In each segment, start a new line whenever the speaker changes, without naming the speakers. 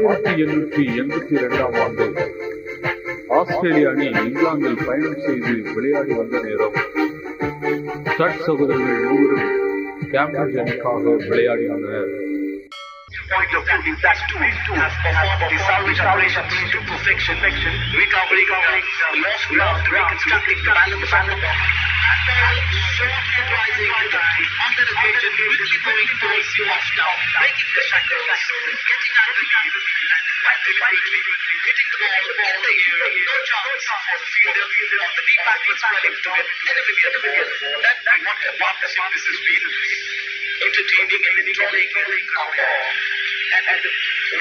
1882 ஆஸ்திரேலிய அணி இங்கிலாந்தில் பயணம் செய்து விளையாடி வந்த நேரம் ஸ்டட் சகோதரர்கள் மூவரும் கேம்பிரிட்ஜ் அணிக்காக விளையாடி வந்தனர்.
Point of view, that's two has performed the salvage operations to perfection, recovering lost ground, reconstructing the balance and the ball. Short rising on the occasion, quickly moving towards the off down, breaking the shackles, getting under the and deliberately hitting the ball in the air. No chance for the fielder on the deep backwards running to get enemy. That what a partnership this has been. Entertaining and enthralling and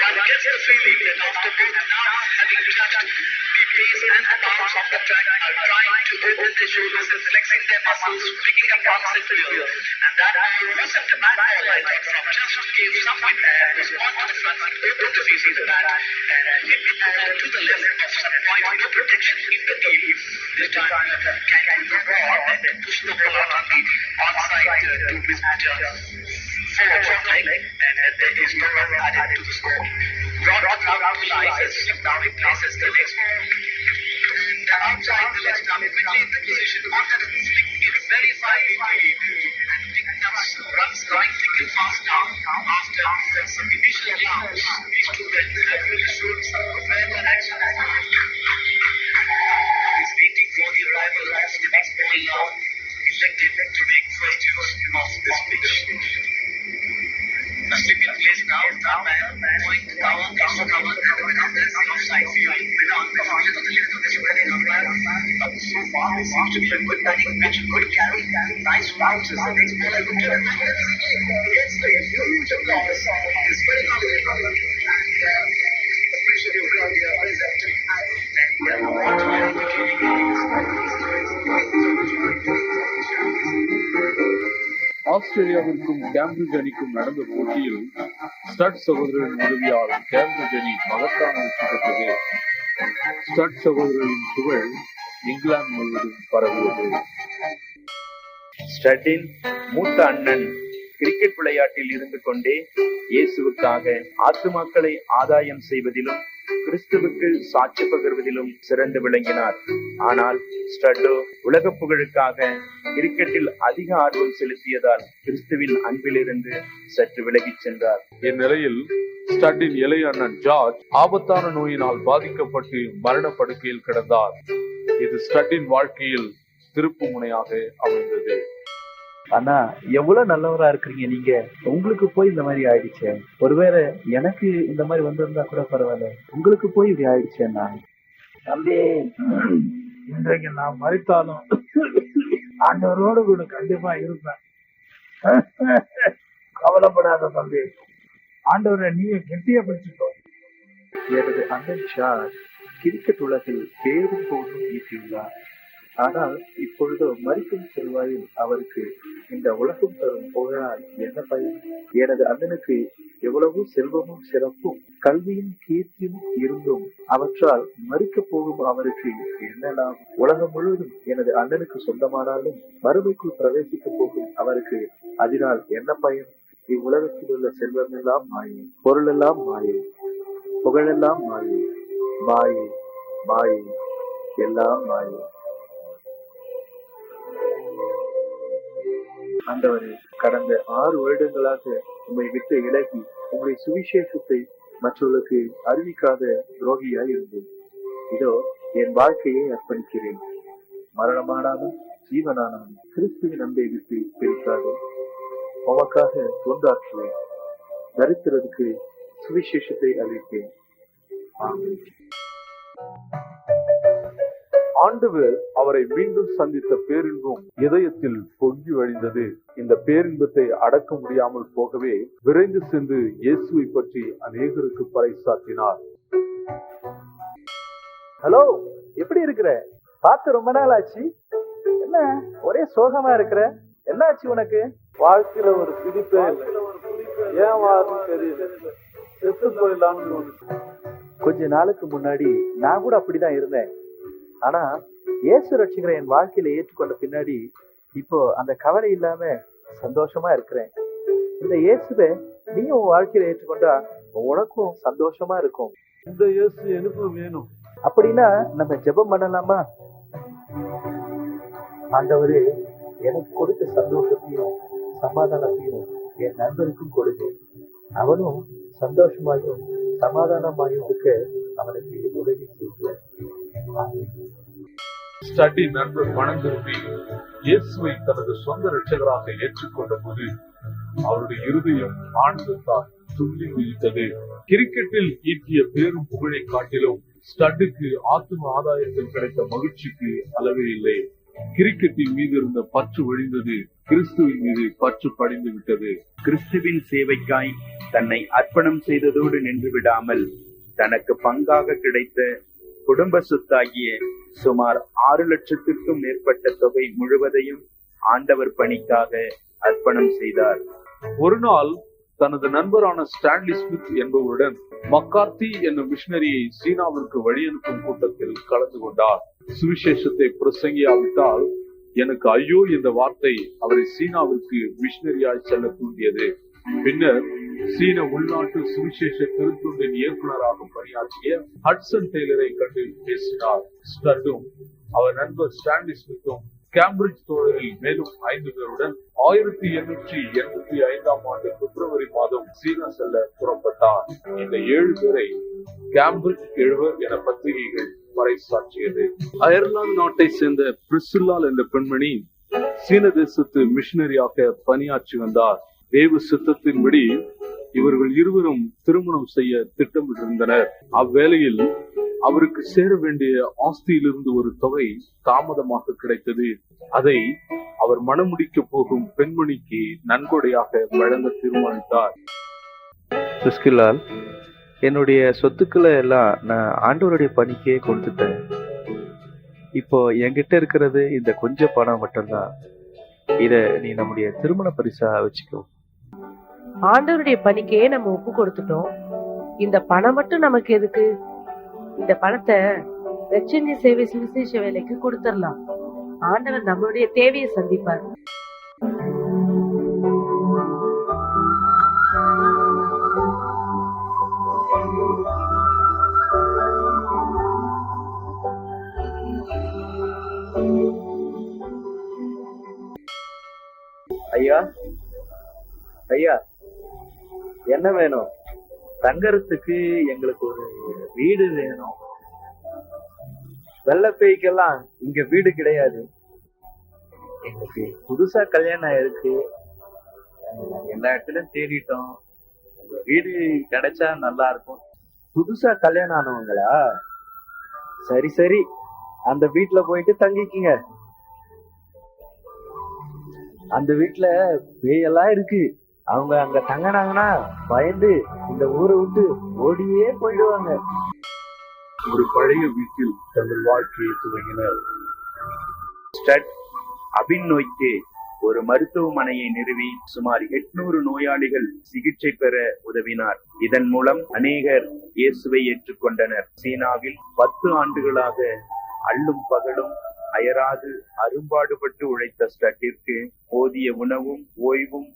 one gets the feeling that after both now having touched the pace and the bounce of the track are trying to open their shoulders and flexing their muscles, picking up runs at will. And that wasn't a bad ball, I think, from just gave some wind, was on to the front, opened the face of the bat and hit the ball to the left of some point of no protection in the team. This time can go on and push the ball out on the onside to his batter. Short leg and there is no run added to the score. Rod out to life as slipped down in place as the next ball. And outside the left arm, it maintained the position after the flick it very finely and picked up runs going thick and fast now. After some initial rounds, these two men have really shown some prepared action. He's waiting for the arrival of the next ball now. Elected to make first use of this pitch. A slip in place now, going down, cover, and there's the offside field. On the field on the left of this very umpire. But so far, it seems to be a good batting pitch, good carry, nice bounces. The next ball I could get a gets the huge applause. It's very knowledgeable and appreciative from the presenter.
ஆஸ்திரேலியாவிற்கும் Cambridge அணிக்கும் நடந்த போட்டியில் stud சகோதரரின் உதவியால் Cambridge அணி மகத்தான வெற்றி பெற்றது. ஸ்டட் சகோதரரின் புகழ் இங்கிலாந்து முழுவதும் பரவியது.
ஸ்டட்டின் மூத்த அண்ணன் கிரிக்கெட் விளையாட்டில் இருந்து கொண்டே இயேசுவுக்காக ஆத்துமாக்களை ஆதாயம் செய்வதிலும் கிறிஸ்துவுக்கு சாட்சி பகர்வதிலும் சிறந்து விளங்கினார். ஆனால் ஸ்டட்டோ உலக புகழுக்காக கிரிக்கெட்டில் அதிக ஆர்வம் செலுத்தியதால் கிறிஸ்துவின் அன்பிலிருந்து சற்று விலகிச் சென்றார்.
இந்நிலையில் ஸ்டட்டின் இளைய அண்ணன் ஜார்ஜ் ஆபத்தான நோயினால் பாதிக்கப்பட்டு மரண படுக்கையில் கிடந்தார். இது ஸ்டட்டின் வாழ்க்கையில் திருப்பு முனையாக அமைந்தது.
அண்ணா, எவ்வளவு நல்லவரா இருக்கிறீங்க நீங்க. உங்களுக்கு போய் இந்த மாதிரி ஆயிடுச்சு. ஒருவேளை எனக்கு இந்த மாதிரி வந்திருந்தா கூட பரவாயில்ல, உங்களுக்கு போய் இப்படி ஆயிடுச்சேண்ணா.
தம்பி, இன்றைக்கு நான் மறித்தாலும் ஆண்டவரோடு கூட கண்டிப்பா இருப்பேன். கவலைப்படாத தம்பி, ஆண்டவரை நீங்க கெட்டியா பிடிச்சிட்டோம்.
எனது அண்ணன் ஜார்ஜ் கிரிக்கெட் உலகில் பேரும் போதும் ஈட்டியுள்ளார். ஆனால் இப்பொழுதோ மறிக்கும் செல்வாயில் அவருக்கு இந்த உலகம் தரும் புகழால் என்ன பயன்? எனது அண்ணனுக்கு எவ்வளவு செல்வமும் சிறப்பும் கல்வியும் கீர்த்தியும் இருந்தும் அவற்றால் மறிக்க போகும் அவருக்கு என்ன லாபம்? உலகம் முழுவதும் எனது அண்ணனுக்கு சொந்தமானாலும் மறுமைக்குள் பிரவேசிக்க போகும் அவருக்கு அதனால் என்ன பயன்? இவ்வுலகத்தில் உள்ள செல்வம் எல்லாம் மாயை, பொருள் எல்லாம் மாயை, புகழெல்லாம் மாயை, மாயை மாயை எல்லாம் மாயை. ஆண்டவரே, கடந்த 6 வருடங்களாக உம்மை விட்டு விலகி உங்களுடைய சுவிசேஷத்தை மற்றவர்களுக்கு அறிவிக்காத துரோகியாய் இருந்தேன். இதோ என் வாழ்க்கையை அர்ப்பணிக்கிறேன். மரணமானாலும் ஜீவனானாலும் கிறிஸ்துவின் அன்பை விட்டு பிரிக்காது உமக்காக தொண்டாற்றுவேன். தரித்திரத்துக்கு சுவிசேஷத்தை அறிவிப்பேன். ஆமென்.
ஆண்டவர் அவரை மீண்டும் சந்தித்த பேரின்பம் இதயத்தில் பொங்கி வழிந்தது. இந்த பேரின்பத்தை அடக்க முடியாமல் போகவே விரைந்து சென்று இயேசுவை பற்றி அநேகருக்கு பறைசாற்றினார்.
ஹலோ, எப்படி இருக்கிற? பார்த்து ரொம்ப நாள் ஆச்சு. என்ன ஒரே சோகமா இருக்கிற? என்ன ஆச்சு உனக்கு?
வாழ்க்கையில ஒரு பிடிப்பே இல்லை. ஏன் வாருன்னு தெரியல. செத்து போயிடலாம்னு.
கொஞ்ச நாளுக்கு முன்னாடி நான் கூட அப்படிதான் இருந்தேன். ஆனா இயேசு ரட்சிகரை என் வாழ்க்கையில ஏற்றுக்கொண்ட பின்னாடி இப்போ அந்த கவலை இல்லாம சந்தோஷமா இருக்கிறேன். இந்த இயேசுவை நீயும் உன் வாழ்க்கையில ஏற்றுக்கொண்டா உனக்கும் சந்தோஷமா இருக்கும்.
இந்த இயேசு எனக்கும் வேணும்.
அப்படின்னா நம்ம ஜெபம் பண்ணலாமா? ஆண்டவரே, எனக்கு கொடுத்த சந்தோஷத்தையும் சமாதானத்தையும் என் நண்பருக்கும் கொடுங்க. அவனும் சந்தோஷமாயும் சமாதானமாயும் இருக்க அவனுக்கு உதவி செய்வார்.
ஸ்டட்டி நண்பர் மனம் திரும்பி இயேசுவை தனது சொந்த இரட்சகராக ஏற்றுக்கொண்ட போது அவருடைய இருதயம் ஆனந்தத்தால் துள்ளி குதித்தது. கிரிக்கெட்டில் ஈட்டிய பேரும் புகழை காட்டிலும் ஸ்டட்டுக்கு ஆத்ம ஆதாயத்தில் கிடைத்த மகிழ்ச்சிக்கு அளவே இல்லை. கிரிக்கெட்டின் மீது இருந்த பற்று ஒழிந்தது, கிறிஸ்துவின் மீது பற்று படிந்து விட்டது.
கிறிஸ்துவின் சேவைக்காய் தன்னை அர்ப்பணம் செய்ததோடு நின்று விடாமல் தனக்கு பங்காக கிடைத்த குடும்ப சொத்தாகிய சுமார் 6 லட்சத்திற்கும் மேற்பட்ட தொகை முழுவதையும் ஆண்டவர் பணிக்காக அர்ப்பணம் செய்தார்.
ஒரு நாள் தனது நண்பரான ஸ்டான்லி ஸ்மித் என்பவருடன் மக்கார்த்தி என்னும் மிஷனரியை சீனாவிற்கு வழியனுப்பும் கூட்டத்தில் கலந்து கொண்டார். சுவிசேஷத்தை பிரசங்கியாவிட்டால் எனக்கு ஐயோ என்ற வார்த்தை அவரை சீனாவிற்கு மிஷனரியாய் செல்ல தூண்டியது. பின்னர் சீன உள்நாட்டு சுவிசேஷ திருத்தொண்டின் இயக்குநராக பணியாற்றிய ஹட்சன் டெய்லரை கண்டு பேசினார். ஸ்டட்டும் அவர் நண்பர் ஸ்டான்லி ஸ்மித்தும் கேம்பிரிட்ஜ் தோழரில் மேலும் 5 பேருடன் 1885 ஆண்டு பிப்ரவரி மாதம் சீனா செல்ல புறப்பட்டார். இந்த 7 பேரை கேம்பிரிட்ஜ் எழுவர் என பத்திரிகைகள் பறைசாற்றியது. அயர்லாந்து நாட்டை சேர்ந்த பிரிசில்லால் என்ற பெண்மணி சீன தேசத்து மிஷனரியாக பணியாற்றி வந்தார். தேவ சித்தத்தின்படி இவர்கள் இருவரும் திருமணம் செய்ய திட்டமிட்டிருந்தனர். அவ்வேளையில் அவருக்கு சேர வேண்டிய ஆஸ்தியிலிருந்து ஒரு தொகை தாமதமாக கிடைத்தது. அதை அவர் மணமுடிக்க போகும் பெண்மணிக்கு நன்கொடையாக வழங்க தீர்மானித்தார்.
பிரிஸ்கில்லால், என்னுடைய சொத்துக்களை எல்லாம் நான் ஆண்டவருடைய பணிக்கே கொடுத்துட்டேன். இப்போ என்கிட்ட இருக்கிறது இந்த கொஞ்சம் பணம் மட்டும்தான். இத நீ நம்முடைய திருமண பரிசா வச்சுக்கோ.
ஆண்டவருடைய பணிக்கே நம்ம ஒப்பு கொடுத்துட்டோம். இந்த பணம் மட்டும் நமக்கு எதுக்கு? இந்த பணத்தை ரட்சணிய சேவை சுவிசேஷ வேலைக்கு கொடுத்துடலாம். ஆண்டவர் நம்மளுடைய தேவையை சந்திப்பார்.
ஐயா, ஐயா, என்ன வேணும்? தங்கறதுக்கு எங்களுக்கு ஒரு வீடு வேணும். வெள்ளப்பேய்க்கெல்லாம் இங்க வீடு கிடையாது. எங்களுக்கு புதுசா கல்யாணம் ஆயிருக்கு. எல்லா இடத்துலயும் தேடிட்டோம். வீடு கிடைச்சா நல்லா இருக்கும். புதுசா கல்யாணம் ஆனவங்களா? சரி சரி, அந்த வீட்டுல போயிட்டு தங்கிக்குங்க. அந்த வீட்டுல பேயெல்லாம் இருக்கு. அவங்க அங்க தங்கினாங்கன்னா பயந்து இந்த ஊரை விட்டு ஓடியே போயிடுவாங்க.
ஒரு பழைய வீட்டில் தங்கள் வாழ்க்கையை துவங்கினர்.
ஸ்டட் அபின் நோய்க்கு ஒரு மருத்துவமனையை நிறுவி சுமார் 800 நோயாளிகள் சிகிச்சை பெற உதவினார். இதன் மூலம் அநேகர் இயேசுவை ஏற்றுக்கொண்டனர். சீனாவில் 10 ஆண்டுகளாக அல்லும் பகலும் அயராது அரும்பாடுபட்டு உழைத்த ஸ்டட்டிற்கு போதிய உணவும் ஓய்வும்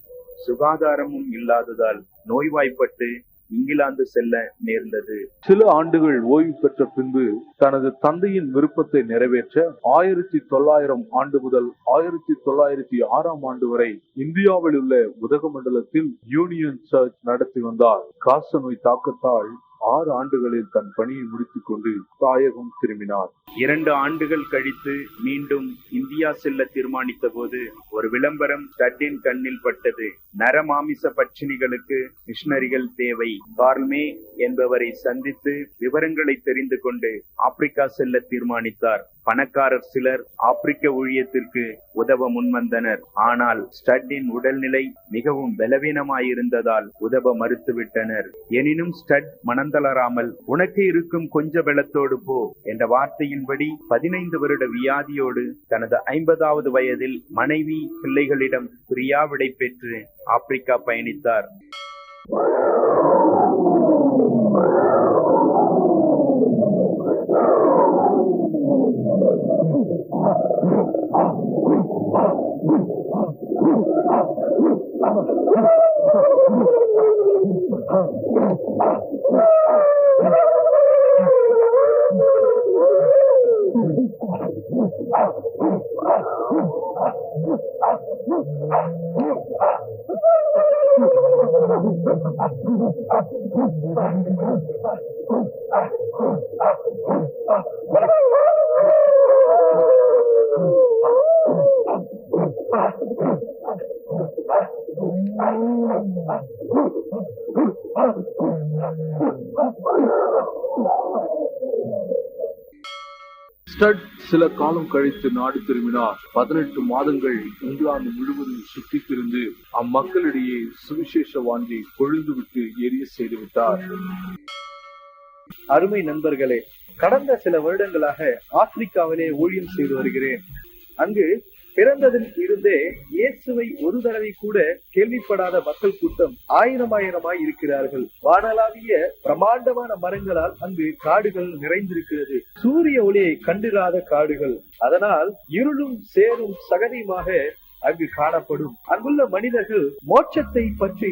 சுகாதாரமும் இல்லாததால் நோய்வாய்ப்பட்டு இங்கிலாந்து செல்ல நேர்ந்தது.
சில ஆண்டுகள் ஓய்வு பெற்ற பின்பு தனது தந்தையின் விருப்பத்தை நிறைவேற்ற 1900 ஆண்டு முதல் 1906 ஆண்டு வரை இந்தியாவில் உள்ள உதகமண்டலத்தில் யூனியன் சர்ச் நடத்தி வந்தார். காசநோய் தாக்கத்தால் 6 ஆண்டுகளில் தன் பணியை முடித்துக் கொண்டு தாயகம் திரும்பினார்.
2 ஆண்டுகள் கழித்து மீண்டும் இந்தியா செல்ல தீர்மானித்த போது ஒரு விளம்பரம் ஸ்டட்டின் கண்ணில் பட்டது. நரமாமிச பட்சிணிகளுக்கு மிஷனரிகள் தேவை. கார்ல்மே என்பவரை சந்தித்து விவரங்களை தெரிந்து கொண்டு ஆப்பிரிக்கா செல்ல தீர்மானித்தார். பணக்காரர் சிலர் ஆப்பிரிக்க ஊழியத்திற்கு உதவ முன்வந்தனர். ஆனால் ஸ்டட்டின் உடல்நிலை மிகவும் பலவீனமாயிருந்ததால் உதவ மறுத்துவிட்டனர். எனினும் ஸ்டட் மனந்தளராமல் உனக்கு இருக்கும் கொஞ்ச பலத்தோடு போ என்ற வார்த்தையின்படி 15 வருட வியாதியோடு தனது 50வது வயதில் மனைவி பிள்ளைகளிடம் பிரியாவிடை பெற்று ஆப்பிரிக்கா பயணித்தார்.
ஸ்டட் சில காலம் கழித்து நாடு திரும்பினார். 18 மாதங்கள் இங்கிலாந்து முழுவதும் சுற்றி திரிந்து அம்மக்களிடையே சுவிசேஷ வாஞ்சி கொழுந்துவிட்டு எரிய செய்து விட்டார்.
அருமை நண்பர்களே, கடந்த சில வருடங்களாக ஆப்பிரிக்காவிலே ஊழியம் செய்து வருகிறேன். அங்கு பிறந்ததில் இருந்தே இயேசுவை ஒரு தடவை கூட கேள்விப்படாத மக்கள் கூட்டம் ஆயிரமாய் இருக்கிறார்கள். வானளாவிய பிரமாண்டமான மரங்களால் அங்கு காடுகள் நிறைந்திருக்கிறது. சூரிய ஒளியை கண்டிராத காடுகள். அதனால் இருளும் சேரும் சகதியுமாக அங்கு காணப்படும். அங்குள்ள மனிதர்கள் மோட்சத்தை பற்றி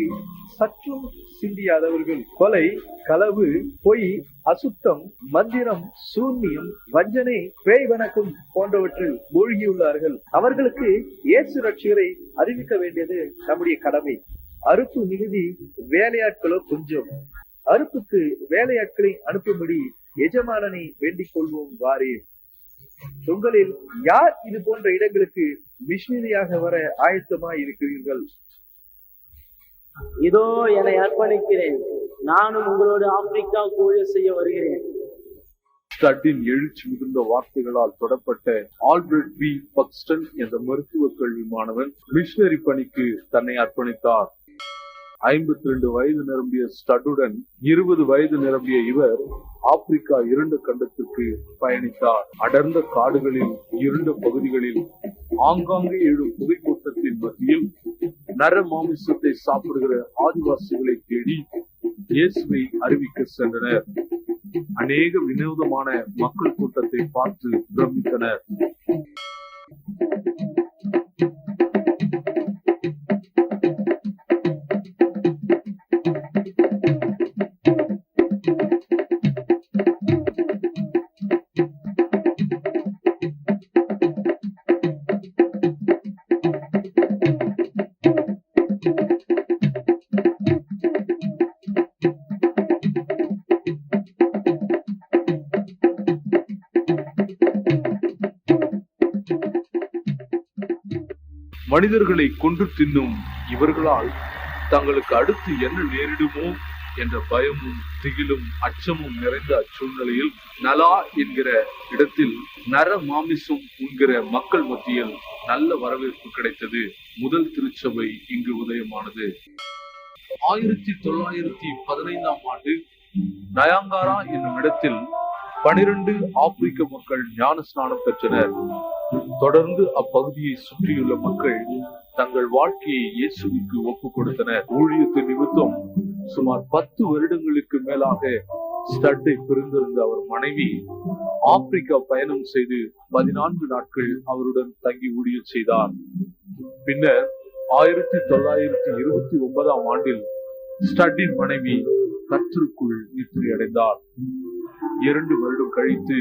சற்றும் சிந்தியாதவர்கள். கொலை, களவு, பொய், அசுத்தம், மந்திரம், சூன்யம், வஞ்சனை, பேய் வணக்கம் போன்றவற்றில் மூழ்கியுள்ளார்கள். அவர்களுக்கு இயேசு ரட்சகரை அறிவிக்க வேண்டியது நம்முடைய கடமை. அறுப்பு மிகுதி, வேலையாட்களோ கொஞ்சம். அறுப்புக்கு வேலையாட்களை அனுப்பும்படி எஜமானனை வேண்டிக் கொள்வோம் வாரீர். உங்களில் யார் இது போன்ற இடங்களுக்கு மிஷனரியாக வர ஆயத்தமாய் இருக்கிறீர்கள்?
இதோ என்னை அர்ப்பணிக்கிறேன், நானும் உங்களோடு ஆப்பிரிக்கா ஊழியம் செய்ய வருகிறேன்.
ஸ்டட்டின் எழுச்சி மிகுந்த வார்த்தைகளால் தொடப்பட்ட ஆல்பர்ட் பி பக்ஸ்டன் என்ற மருத்துவ கல்வி மாணவன் மிஷனரி பணிக்கு தன்னை அர்ப்பணித்தார். 52 வயது நிரம்பிய ஸ்டட்டுடன் 20 வயது நிரம்பிய இவர் ஆப்பிரிக்கா இருண்ட கண்டத்திற்கு பயணித்தார். அடர்ந்த காடுகளில், இருண்ட பகுதிகளில், ஆங்காங்கே எழும் புகைக்கூட்டத்தின் மத்தியில் நர மாமிசத்தை சாப்பிடுகிற ஆதிவாசிகளை தேடி இயேசுவை அறிவிக்க சென்றனர். அநேக வினோதமான மக்கள் கூட்டத்தை பார்த்து பிரமித்தனர். மனிதர்களை கொன்று தின்னும் இவர்களால் தங்களுக்கு அடுத்து என்ன நேரிடுமோ என்ற பயமும் திகிலும் அச்சமும் நிறைந்த அச்சூழ்நிலையில் நலா என்கிற இடத்தில் நர மாமிசம் உண்கிற மக்கள் மத்தியில் நல்ல வரவேற்பு கிடைத்தது. முதல் திருச்சபை இங்கு உதயமானது. 1915ஆம் ஆண்டு நயாங்காரா என்னும் இடத்தில் 12 ஆப்பிரிக்க மக்கள் ஞான ஸ்நானம் பெற்றனர். தொடர்ந்து அப்பகுதியை சுற்றியுள்ள மக்கள் தங்கள் வாழ்க்கையை இயேசுவுக்கு ஒப்புக் கொடுத்தனர். ஊழியத்தின் நிமித்தம் சுமார் 10 வருடங்களுக்கு மேலாக ஸ்டட்டை பிரிந்திருந்த அவர் மனைவி ஆப்பிரிக்கா பயணம் செய்து 14 நாட்கள் அவருடன் தங்கி ஊழியம் செய்தார். பின்னர் 1929ஆம் ஆண்டில் ஸ்டட்டின் மனைவி கர்த்தருக்குள் நித்திரை அடைந்தார். 2 வருடம் கழித்து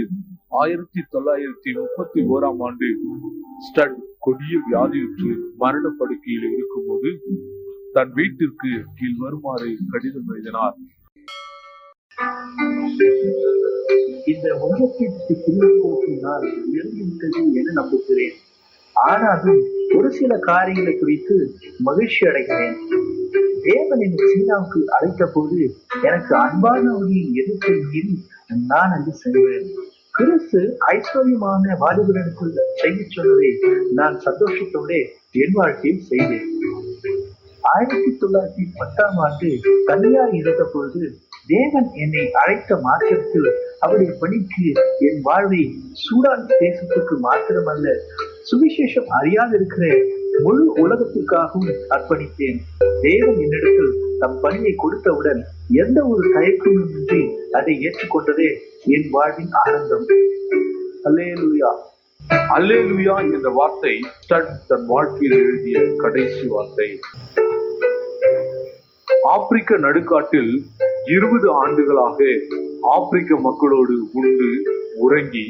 1931ஆம் ஆண்டு ஸ்டட் கொடிய வியாதியுற்று மரண படுக்கையில் இருக்கும்போது தன் வீட்டிற்கு கீழ் வருமாறு கடிதம் எழுதினார்.
இந்த உலகத்திற்கு போக்கினால் எழுதிவிட்டது என நம்புகிறேன். ஆனாலும் ஒரு சில காரியங்களை குறித்து மகிழ்ச்சி அடைகிறேன். தேவன் என்னை சீனாவுக்கு அழைத்த போது எனக்கு அன்பானவர்களின் எதிர்ப்பை மீறி நான் அங்கு சென்றேன். கிறிஸ்து ஐஸ்வர்யமான வாலிபர்களுக்குள் செய்ய சொன்னதை நான் சந்தோஷத்தோட என் வாழ்க்கையில் செய்தேன். 1910ஆம் ஆண்டு தனியா இருந்த பொழுது தேவன் என்னை அழைத்த மாத்திரத்தில் அவருடைய பணிக்கு என் வாழ்வை சூடான் தேசத்துக்கு மாத்திரமல்ல, சுவிசேஷம் அறியாதிருக்கிற முழு உலகத்திற்காகவும் அர்ப்பணித்தேன். தேவன் என்னிடத்தில் தம் பணியை கொடுத்தவுடன் எந்த ஒரு தயக்கமும் இன்றி அதை ஏற்றுக்கொண்டதே என் வாழ்வின் ஆனந்தம். அல்லேலூயா.
அல்லேலூயா என்ற வார்த்தை ஸ்டட் தன் வாழ்க்கையில் எழுதிய கடைசி வார்த்தை. ஆப்பிரிக்க நடுக்காட்டில் 20 ஆண்டுகளாக ஆப்பிரிக்க மக்களோடு உண்டு உறங்கி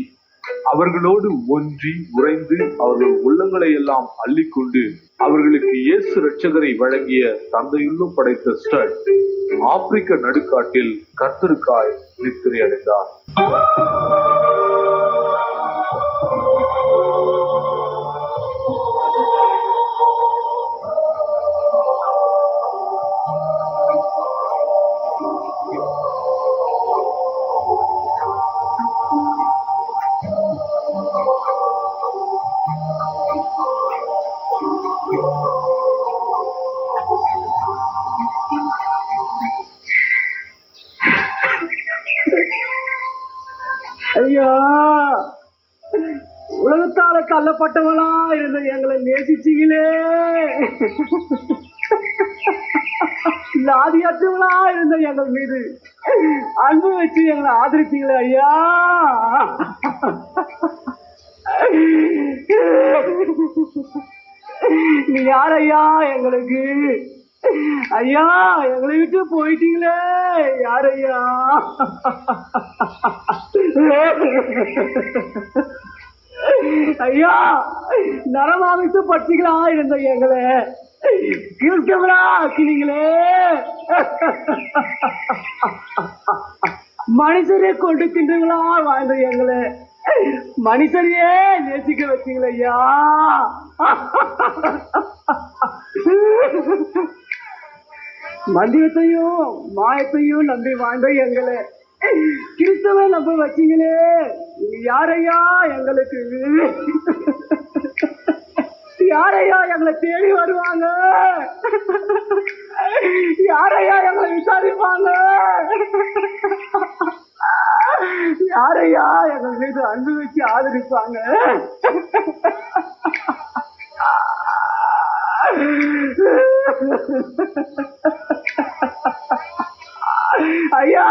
அவர்களோடு ஒன்றி உறைந்து அவர்கள் உள்ளங்களை எல்லாம் அள்ளிக்கொண்டு அவர்களுக்கு இயேசு இரட்சகரை வழங்கிய தந்தையுள்ளும் படைத்த ஸ்டட் ஆப்பிரிக்க நடுக்காட்டில் கர்த்தருக்காய் நித்திரை அடைந்தார்.
ஐயா, உலகத்தால தள்ளப்பட்டவளா இருந்த எங்களை நேசிச்சீங்களே, லாதியற்றவளா இருந்த எங்கள் மீது அன்பு வச்சு எங்களை ஆதரிச்சீங்களே ஐயா. நீ யார் ஐயா எங்களுக்கு? ஐயா, எங்களை விட்டு போயிட்டீங்களே, யார் ஐயா? ஐயா, நரமாமிச பட்சிகளா இருந்த எங்களை கிறிஸ்தவரா ஆக்கினீங்களே. மனுஷரே கொண்டு தின்றவங்களா வாழ்ந்த எங்களை மனுஷரையே நேசிக்க வச்சீங்களே ஐயா. மந்திரத்தையும் மாயத்தையும் நம்பி வாழ்ந்த எங்களை கிறிஸ்தவ நம்ப வச்சீங்களே, யாரையா எங்களுக்கு? யாரையா எங்களை தேடி வருவாங்க? யாரையா எங்களை விசாரிப்பாங்க? யாரையா எங்கள் மீது அன்பு வச்சு ஆதரிப்பாங்க? ஐயா,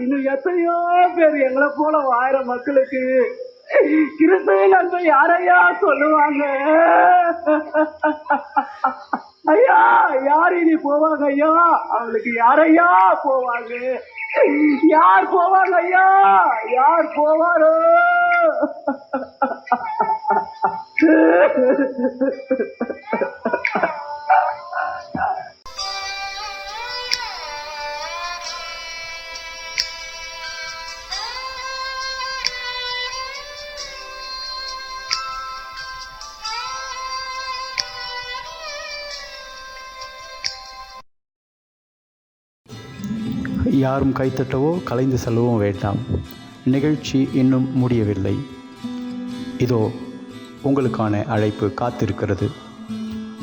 இன்னும் எத்தனையோ பேர் எங்களை போல வாயிர மக்களுக்கு கிறிஸ்தவ அன்பை யாரையா சொல்லுவாங்க? ஐயா, யார் இனி போவாங்க ஐயா? அவங்களுக்கு யாரையா போவாங்க? யார் போவாங்க ஐயா? யார் போவாரோ?
யாரும் கைத்தட்டவோ கலைந்து செல்லவும் வேண்டாம். நிகழ்ச்சி இன்னும் முடியவில்லை. இதோ உங்களுக்கான அழைப்பு காத்திருக்கிறது.